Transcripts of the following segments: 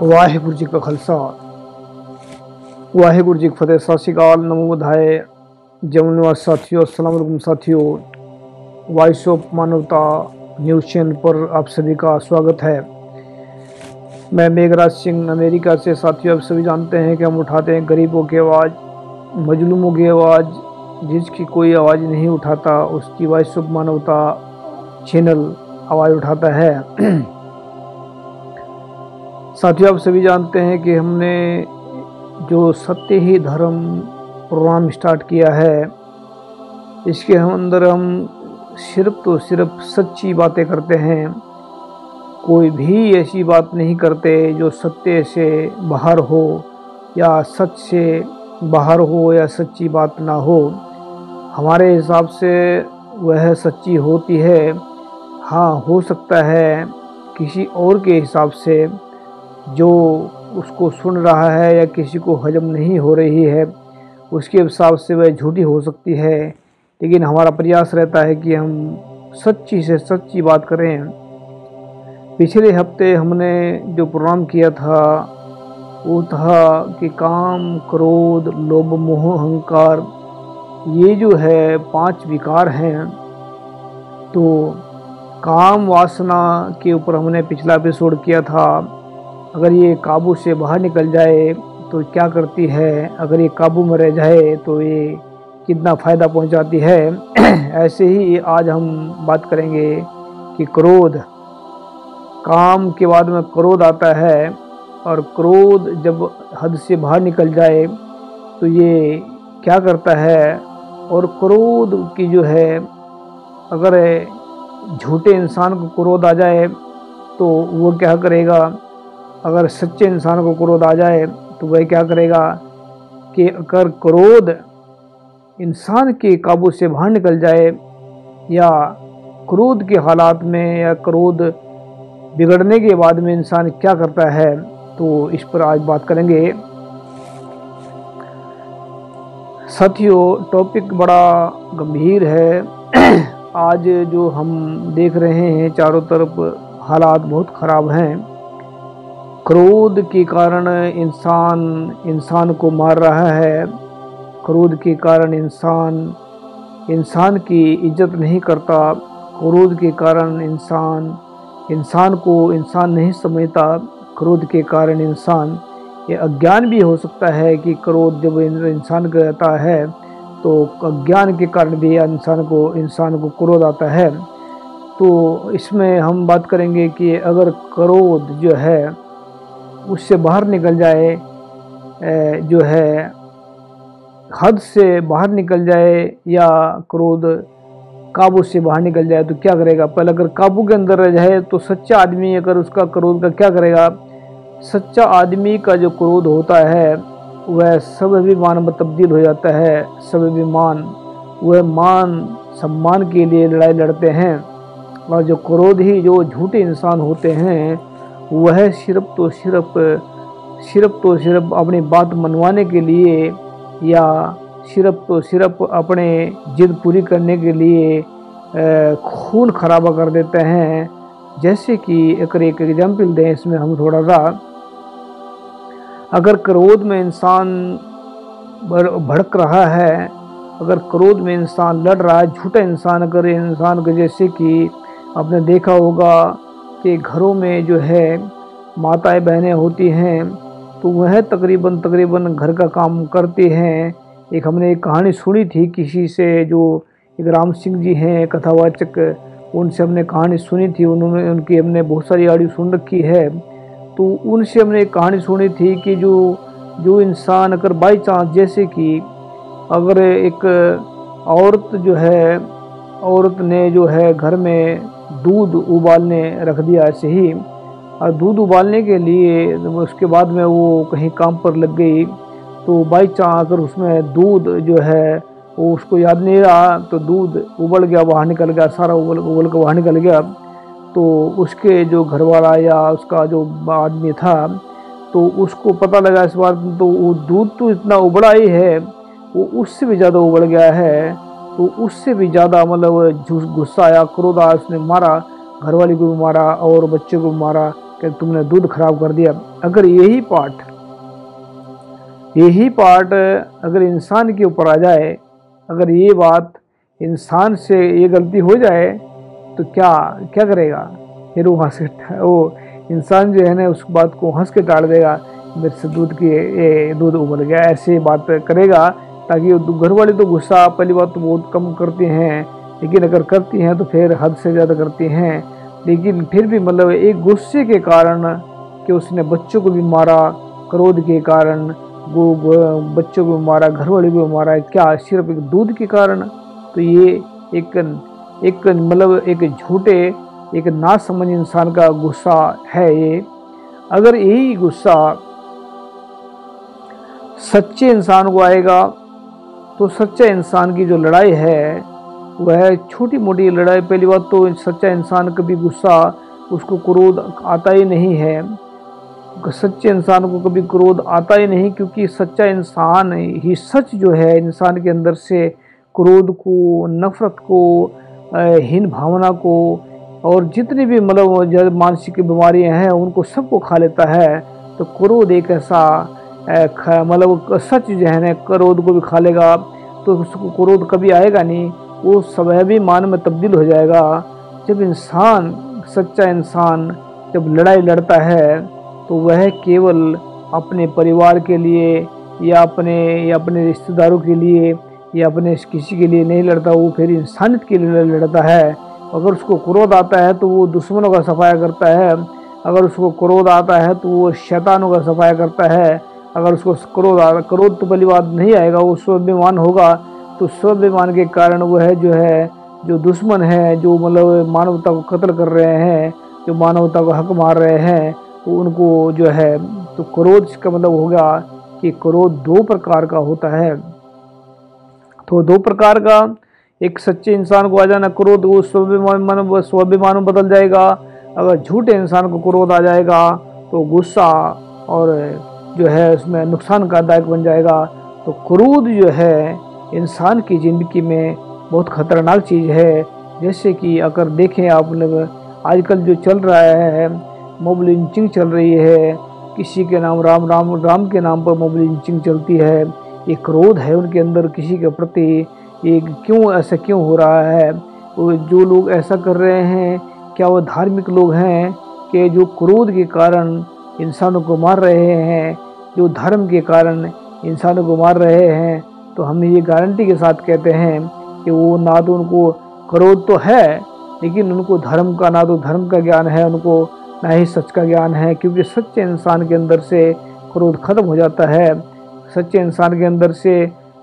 वाहिगुरु जी का खालसा वाहिगुरु जी की फतेह। सत श्री अकाल, नमो बुधाय, जमुनवास साथियों, अस्सलाम वालेकुम साथियों। वॉइस ऑफ मानवता न्यूज़ चैनल पर आप सभी का स्वागत है। मैं मेघराज सिंह अमेरिका से। साथियों, आप सभी जानते हैं कि हम उठाते हैं गरीबों की आवाज़, मजलूमों की आवाज़। जिसकी कोई आवाज़ नहीं उठाता उसकी वॉइस ऑफ मानवता चैनल आवाज़ उठाता है। साथियों, आप सभी जानते हैं कि हमने जो सत्य ही धर्म प्रोग्राम स्टार्ट किया है, इसके अंदर हम सिर्फ तो सिर्फ सच्ची बातें करते हैं। कोई भी ऐसी बात नहीं करते जो सत्य से बाहर हो या सच से बाहर हो या सच्ची बात ना हो। हमारे हिसाब से वह सच्ची होती है। हाँ, हो सकता है किसी और के हिसाब से जो उसको सुन रहा है या किसी को हजम नहीं हो रही है, उसके हिसाब से वह झूठी हो सकती है। लेकिन हमारा प्रयास रहता है कि हम सच्ची से सच्ची बात करें। पिछले हफ्ते हमने जो प्रोग्राम किया था वो था कि काम, क्रोध, लोभ, मोह, अहंकार, ये जो है 5 विकार हैं। तो काम वासना के ऊपर हमने पिछला एपिसोड किया था। अगर ये काबू से बाहर निकल जाए तो क्या करती है, अगर ये काबू में रह जाए तो ये कितना फ़ायदा पहुंचाती है। ऐसे ही आज हम बात करेंगे कि क्रोध, काम के बाद में क्रोध आता है, और क्रोध जब हद से बाहर निकल जाए तो ये क्या करता है। और क्रोध की जो है, अगर झूठे इंसान को क्रोध आ जाए तो वो क्या करेगा, अगर सच्चे इंसान को क्रोध आ जाए तो वह क्या करेगा कि अगर क्रोध इंसान के काबू से बाहर निकल जाए या क्रोध के हालात में या क्रोध बिगड़ने के बाद में इंसान क्या करता है, तो इस पर आज बात करेंगे। साथियों, टॉपिक बड़ा गंभीर है। आज जो हम देख रहे हैं चारों तरफ हालात बहुत ख़राब हैं। क्रोध के कारण इंसान को मार रहा है। क्रोध के कारण इंसान की इज्जत नहीं करता। क्रोध के कारण इंसान को इंसान नहीं समझता। क्रोध के कारण इंसान ये अज्ञान भी हो सकता है कि क्रोध जब इंसान को आता है तो अज्ञान के कारण भी इंसान को क्रोध आता है। तो इसमें हम बात करेंगे कि अगर क्रोध जो है उससे बाहर निकल जाए, जो है हद से बाहर निकल जाए या क्रोध काबू से बाहर निकल जाए तो क्या करेगा। पहले अगर काबू के अंदर रह जाए तो सच्चा आदमी अगर उसका क्रोध का क्या करेगा, सच्चा आदमी का जो क्रोध होता है वह स्वाभिमान में तब्दील हो जाता है। स्वाभिमान, वह मान सम्मान के लिए लड़ाई लड़ते हैं। और जो क्रोधी जो झूठे इंसान होते हैं वह सिर्फ तो सिर्फ अपनी बात मनवाने के लिए या सिर्फ अपने जिद पूरी करने के लिए खून खराबा कर देते हैं। जैसे कि एक एग्जाम्पल दें इसमें हम थोड़ा सा, अगर क्रोध में इंसान भड़क रहा है, अगर क्रोध में इंसान लड़ रहा है, झूठा इंसान, अगर इंसान को जैसे कि आपने देखा होगा कि घरों में जो है माताएं बहनें होती हैं तो वह तकरीबन घर का काम करती हैं। एक हमने एक कहानी सुनी थी किसी से, जो एक राम सिंह जी हैं कथावाचक, उनसे हमने कहानी सुनी थी। उनकी हमने बहुत सारी ऑडियो सुन रखी है। तो उनसे हमने एक कहानी सुनी थी कि जो इंसान अगर बाई चांस, जैसे कि अगर एक औरत ने जो है घर में दूध उबालने रख दिया ऐसे ही, और दूध उबालने के लिए उसके बाद में वो कहीं काम पर लग गई, तो बाई चांस अगर उसमें दूध जो है वो उसको याद नहीं रहा तो दूध उबल गया, बाहर निकल गया, सारा उबल के बाहर निकल गया। तो उसके जो घरवाला या उसका जो आदमी था तो उसको पता लगा इस बार, तो वो दूध तो इतना उबला ही है, वो उससे भी ज़्यादा उबल गया है। तो उससे भी ज़्यादा मतलब गुस्सा आया, क्रोध आया, उसने मारा, घरवाली को भी मारा और बच्चे को भी मारा। कि तुमने दूध खराब कर दिया। अगर यही पाठ अगर इंसान के ऊपर आ जाए, अगर ये बात इंसान से ये गलती हो जाए तो क्या क्या करेगा? फिर वो इंसान जो है ना उस बात को हंस के टाल देगा, मेरे से दूध उबल गया, ऐसे बात करेगा। ताकि घर वाले तो गुस्सा पहली बात तो बहुत कम करते हैं, लेकिन अगर करती हैं तो फिर हद से ज़्यादा करती हैं। लेकिन फिर भी मतलब एक गुस्से के कारण कि उसने बच्चों को भी मारा, क्रोध के कारण वो बच्चों को मारा, घर वाले को मारा, क्या सिर्फ एक दूध के कारण? तो ये एक मतलब एक झूठे, एक नासमझ इंसान का गुस्सा है ये। अगर यही गुस्सा सच्चे इंसान को आएगा तो सच्चा इंसान की जो लड़ाई है वह छोटी मोटी लड़ाई। पहली बात तो सच्चा इंसान कभी गुस्सा, उसको क्रोध आता ही नहीं है। सच्चे इंसान को कभी क्रोध आता ही नहीं, क्योंकि सच्चा इंसान ही सच जो है इंसान के अंदर से क्रोध को, नफरत को, हीन भावना को और जितनी भी मतलब मानसिक बीमारियां हैं उनको सबको खा लेता है। तो क्रोध एक ऐसा मतलब सच जो है ना क्रोध को भी खा लेगा तो उसको क्रोध कभी आएगा नहीं, वो स्वाभिमान में तब्दील हो जाएगा। जब इंसान, सच्चा इंसान जब लड़ाई लड़ता है तो वह केवल अपने परिवार के लिए या अपने रिश्तेदारों के लिए या अपने किसी के लिए नहीं लड़ता, वो फिर इंसानियत के लिए लड़ता है। अगर उसको क्रोध आता है तो वो दुश्मनों का सफाया करता है, अगर उसको क्रोध आता है तो वो शैतानों का सफाया करता है। अगर उसको क्रोध तो पहली बात नहीं आएगा, वो स्वाभिमान होगा। तो स्वाभिमान के कारण वह जो है, जो दुश्मन है, जो मतलब मानवता को कत्ल कर रहे हैं, जो मानवता को हक मार रहे हैं, तो उनको जो है तो क्रोध का मतलब होगा कि क्रोध दो प्रकार का होता है। तो दो प्रकार का, एक सच्चे इंसान को आ जाना क्रोध, वो स्वाभिमान में बदल जाएगा। अगर झूठे इंसान को क्रोध आ जाएगा तो गुस्सा और जो है उसमें नुकसानदायक बन जाएगा। तो क्रोध जो है इंसान की ज़िंदगी में बहुत खतरनाक चीज़ है। जैसे कि अगर देखें आप लोग, आजकल जो चल रहा है मॉब लिंचिंग चल रही है, किसी के नाम राम के नाम पर मॉब लिंचिंग चलती है। ये क्रोध है उनके अंदर किसी के प्रति, ये क्यों ऐसा क्यों हो रहा है? जो लोग ऐसा कर रहे हैं क्या वो धार्मिक लोग हैं कि जो क्रोध के कारण इंसानों को मार रहे हैं, जो धर्म के कारण इंसानों को मार रहे हैं? तो हम ये गारंटी के साथ कहते हैं कि वो ना तो उनको क्रोध तो है, लेकिन उनको धर्म का ना तो धर्म का ज्ञान है, उनको ना ही सच का ज्ञान है। क्योंकि सच्चे इंसान के अंदर से क्रोध खत्म हो जाता है, सच्चे इंसान के अंदर से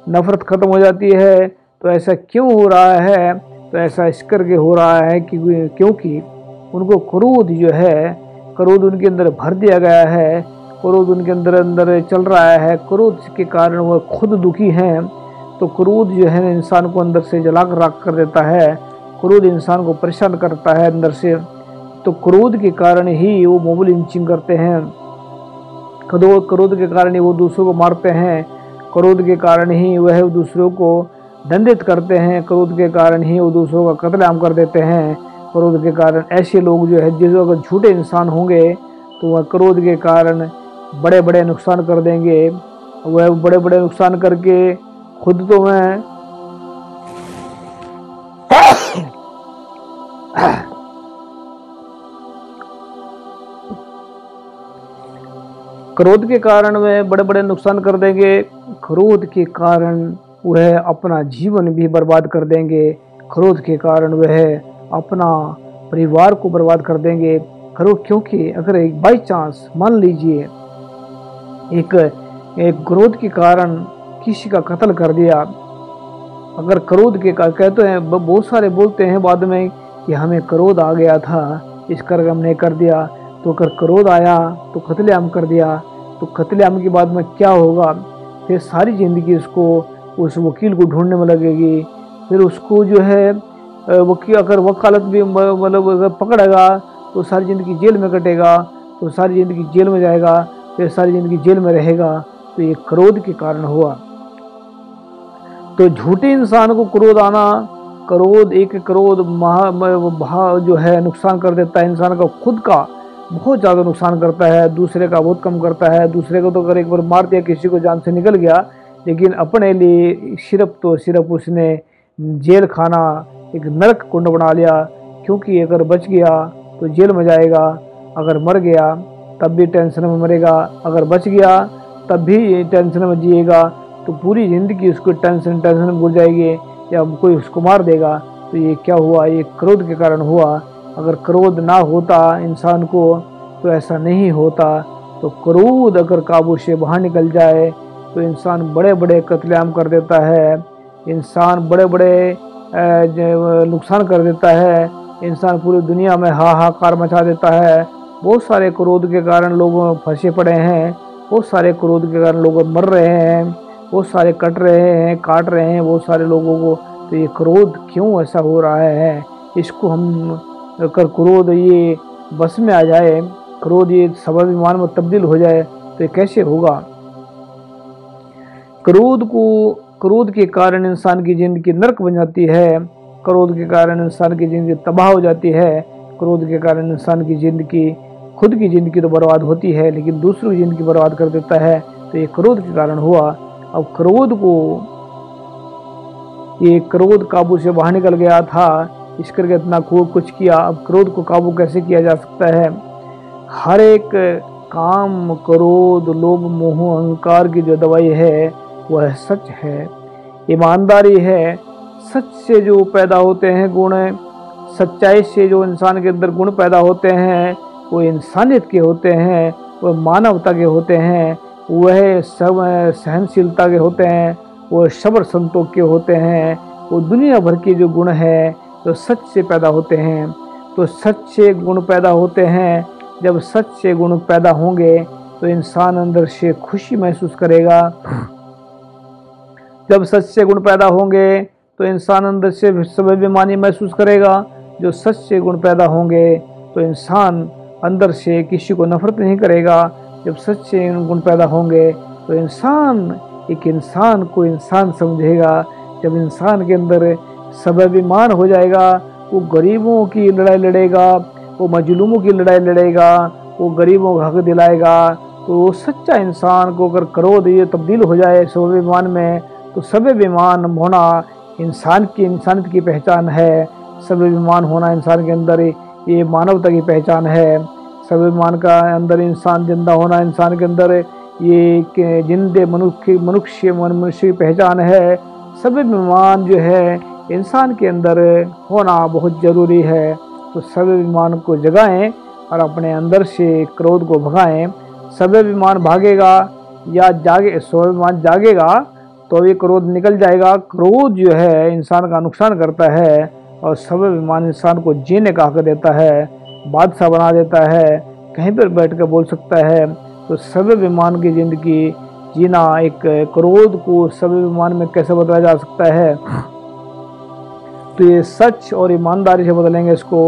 नफरत खत्म हो जाती है। तो ऐसा क्यों हो रहा है? तो ऐसा इस करके हो रहा है कि क्योंकि उनको क्रोध जो है, क्रोध उनके अंदर भर दिया गया है, क्रोध उनके अंदर चल रहा है। क्रोध के कारण वह खुद दुखी हैं। तो क्रोध जो है इंसान को अंदर से जला कर राख कर देता है, क्रोध इंसान को परेशान करता है अंदर से। तो क्रोध के कारण ही वो मॉब लिंचिंग करते हैं, क्रोध के कारण ही वो दूसरों को मारते हैं, क्रोध के कारण ही वह दूसरों को दंडित करते हैं, क्रोध के कारण ही वो दूसरों का कत्लेआम कर देते हैं। क्रोध के कारण ऐसे लोग जो है, जो अगर झूठे इंसान होंगे तो वह क्रोध के कारण बड़े बड़े नुकसान कर देंगे। वह बड़े बड़े नुकसान करके खुद तो मैं क्रोध के कारण वह बड़े बड़े नुकसान कर देंगे, क्रोध के कारण वह अपना जीवन भी बर्बाद कर देंगे, क्रोध के कारण वह अपना परिवार को बर्बाद कर देंगे। क्योंकि अगर एक बाई चांस मान लीजिए एक क्रोध के कारण किसी का कत्ल कर दिया, अगर क्रोध के कहते हैं, बहुत सारे बोलते हैं बाद में कि हमें क्रोध आ गया था इस करके हमने कर दिया। तो अगर क्रोध आया तो कत्लेआम कर दिया, तो कत्लेआम के बाद में क्या होगा? फिर सारी ज़िंदगी उसको उस वकील को ढूंढने में लगेगी। फिर उसको जो है वकील अगर वकालत भी मतलब अगर पकड़ेगा तो सारी ज़िंदगी जेल में कटेगा, तो सारी ज़िंदगी जेल में जाएगा, फिर सारी ज़िंदगी जेल में रहेगा। तो ये क्रोध के कारण हुआ। तो झूठे इंसान को क्रोध आना, क्रोध जो है नुकसान कर देता है इंसान का खुद का, बहुत ज़्यादा नुकसान करता है, दूसरे का बहुत कम करता है। दूसरे को तो अगर एक बार मार दिया, किसी को जान से निकल गया, लेकिन अपने लिए सिर्फ तो सिर्फ उसने जेल खाना एक नरक कुंड बना लिया। क्योंकि अगर बच गया तो जेल में जाएगा, अगर मर गया तब भी टेंशन में मरेगा, अगर बच गया तब भी टेंशन में जिएगा। तो पूरी ज़िंदगी उसको टेंशन में भूल जाएगी, या कोई उसको मार देगा। तो ये क्या हुआ? ये क्रोध के कारण हुआ। अगर क्रोध ना होता इंसान को तो ऐसा नहीं होता। तो क्रोध अगर काबू से बाहर निकल जाए तो इंसान बड़े बड़े कत्लेआम कर देता है, इंसान बड़े बड़े नुकसान कर देता है, इंसान पूरी दुनिया में हाहाकार मचा देता है। बहुत सारे क्रोध के कारण लोग फंसे पड़े हैं, बहुत सारे क्रोध के कारण लोग मर रहे हैं, बहुत सारे कट रहे हैं, काट रहे हैं बहुत सारे लोगों को। तो ये क्रोध क्यों ऐसा हो रहा है? इसको हम अगर क्रोध ये बस में आ जाए, क्रोध ये सबब ईमान में तब्दील हो जाए तो ये कैसे होगा? क्रोध के कारण इंसान की ज़िंदगी नरक बन जाती है, क्रोध के कारण इंसान की ज़िंदगी तबाह हो जाती है, क्रोध के कारण इंसान की ज़िंदगी, खुद की ज़िंदगी तो बर्बाद होती है लेकिन दूसरों की ज़िंदगी बर्बाद कर देता है। तो ये क्रोध के कारण हुआ। अब ये क्रोध काबू से बाहर निकल गया था, इस करके इतना कुछ किया। अब क्रोध को काबू कैसे किया जा सकता है? हर एक काम, क्रोध, लोभ, मोह, अहंकार की जो दवाई है वह सच है, ईमानदारी है। सच से जो पैदा होते हैं गुण, सच्चाई से जो इंसान के अंदर गुण पैदा होते हैं वो इंसानियत के होते हैं, वह मानवता के होते हैं, वह सब सहनशीलता के होते हैं, वो सब्र संतोष के होते हैं। वो दुनिया भर के जो गुण है जो सच से पैदा होते हैं। तो सच से गुण पैदा होते हैं। जब सच से गुण पैदा होंगे तो इंसान अंदर से खुशी महसूस करेगा। जब सच से गुण पैदा होंगे तो इंसान अंदर से स्वाभिमानी महसूस करेगा। जो सच से गुण पैदा होंगे तो इंसान अंदर से किसी को नफरत नहीं करेगा। जब सच से गुण पैदा होंगे तो इंसान एक इंसान को इंसान समझेगा। जब इंसान के अंदर स्वाभिमान हो जाएगा, वो गरीबों की लड़ाई लड़ेगा, वो मजलूमों की लड़ाई लड़ेगा, वो गरीबों को हक दिलाएगा। तो वो सच्चा इंसान को अगर क्रोध ये तब्दील हो जाए स्वाभिमान में, तो स्वाभिमान होना इंसानियत की पहचान है। स्वाभिमान होना इंसान के अंदर ये मानवता की पहचान है। स्वाभिमान का अंदर इंसान जिंदा होना इंसान के अंदर ये जिंदे मनुष्य की पहचान है। स्वाभिमान जो है इंसान के अंदर होना बहुत ज़रूरी है। तो स्वाभिमान को जगाएं और अपने अंदर से क्रोध को भगाएं। स्वाभिमान भागेगा या स्वाभिमान जागेगा तो ये क्रोध निकल जाएगा। क्रोध जो है इंसान का नुकसान करता है और स्वाभिमान इंसान को जीने का हक देता है, बादशाह बना देता है, कहीं पर बैठ कर बोल सकता है। तो स्वाभिमान की ज़िंदगी जीना, एक क्रोध को स्वाभिमान में कैसे बदला जा सकता है? तो ये सच और ईमानदारी से बदलेंगे इसको।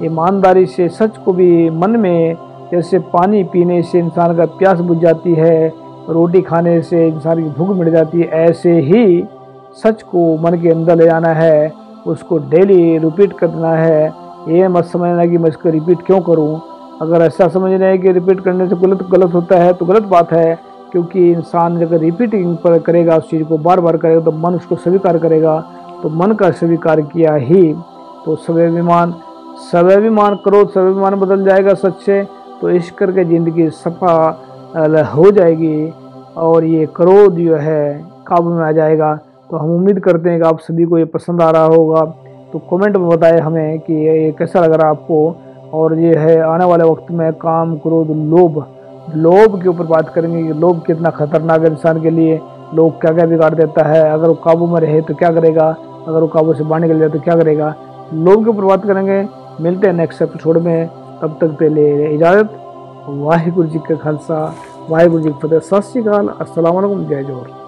ईमानदारी से सच को भी मन में, जैसे पानी पीने से इंसान का प्यास बुझ जाती है, रोटी खाने से इंसान की भूख मिट जाती है, ऐसे ही सच को मन के अंदर ले जाना है, उसको डेली रिपीट करना है। ये मत समझना कि मैं इसको रिपीट क्यों करूं। अगर ऐसा समझ रहे हैं कि रिपीट करने से गलत होता है तो गलत बात है, क्योंकि इंसान अगर रिपीटिंग पर करेगा, उस चीज़ को बार बार करेगा तो मन उसको स्वीकार करेगा। तो मन का स्वीकार किया ही तो स्वाभिमान क्रोध स्वाभिमान बदल जाएगा सच से। तो इस करके ज़िंदगी सफा हो जाएगी और ये क्रोध जो है काबू में आ जाएगा। तो हम उम्मीद करते हैं कि आप सभी को ये पसंद आ रहा होगा। तो कमेंट में बताएं हमें कि ये कैसा लग रहा है आपको। और ये है आने वाले वक्त में काम, क्रोध, लोभ के ऊपर बात करेंगे कि लोभ कितना खतरनाक है इंसान के लिए। लोभ क्या क्या बिगाड़ देता है, अगर वो काबू में रहे तो क्या करेगा, अगर वो काबू से बाहर निकल जाए तो क्या करेगा। लोभ के ऊपर बात करेंगे। मिलते हैं नेक्स्ट एपिसोड में, तब तक के लिए इजाज़त। वाहिगुरु जी का खालसा, वाहिगुरु जी की फतेह। सत श्री अकाल, अस्सलाम वालेकुम, जय जोहर।